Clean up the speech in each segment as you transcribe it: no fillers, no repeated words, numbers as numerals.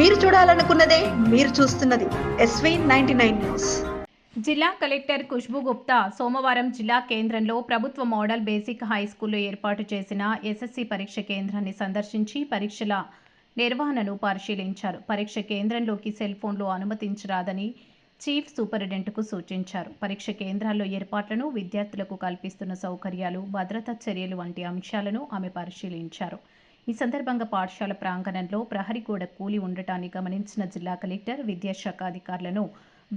మీరు చూడాలనుకున్నదే మీరు చూస్తున్నది SV99 న్యూస్. జిల్లా కలెక్టర్ ఖుష్బూ గుప్తా సోమవారం జిల్లా కేంద్రంలో ప్రభుత్వ మోడల్ బేసిక్ హై స్కూల్లో ఏర్పాటు చేసిన ఎస్ఎస్సి పరీక్ష కేంద్రాన్ని సందర్శించి పరీక్షల నిర్వహణను పరిశీలించారు. పరీక్ష కేంద్రంలోకి సెల్ ఫోన్లు అనుమతించరాదని చీఫ్ సూపరింటెండెంట్కు సూచించారు. పరీక్ష కేంద్రాల్లో ఏర్పాట్లను, విద్యార్థులకు కల్పిస్తున్న సౌకర్యాలు, భద్రతా చర్యలు వంటి అంశాలను ఆమె పరిశీలించారు. ఈ సందర్భంగా పాఠశాల ప్రాంగణంలో ప్రహరీ గోడ కూలి ఉండటాన్ని గమనించిన జిల్లా కలెక్టర్ విద్యాశాఖ అధికారులను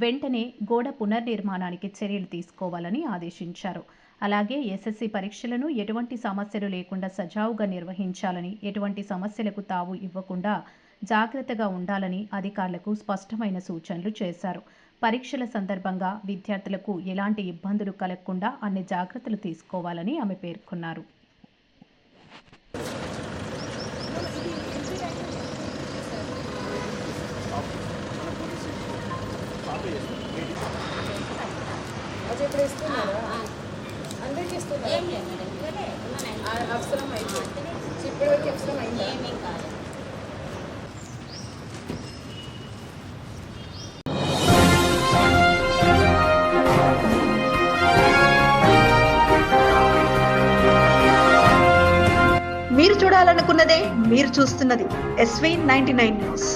వెంటనే గోడ పునర్నిర్మాణానికి చర్యలు తీసుకోవాలని ఆదేశించారు. అలాగే ఎస్ఎస్సి పరీక్షలను ఎటువంటి సమస్యలు లేకుండా సజావుగా నిర్వహించాలని, ఎటువంటి సమస్యలకు తావు ఇవ్వకుండా జాగ్రత్తగా ఉండాలని అధికారులకు స్పష్టమైన సూచనలు చేశారు. పరీక్షల సందర్భంగా విద్యార్థులకు ఎలాంటి ఇబ్బందులు కలగకుండా అన్ని జాగ్రత్తలు తీసుకోవాలని ఆమె పేర్కొన్నారు. ఇప్పుడు ఇస్తున్నారా? అందరికి ఇస్తున్నారు. అవసరం అయితే ఇప్పటివరకు అవసరం అయిందా? మీరు చూడాలనుకున్నదే మీరు చూస్తున్నది SV99 న్యూస్.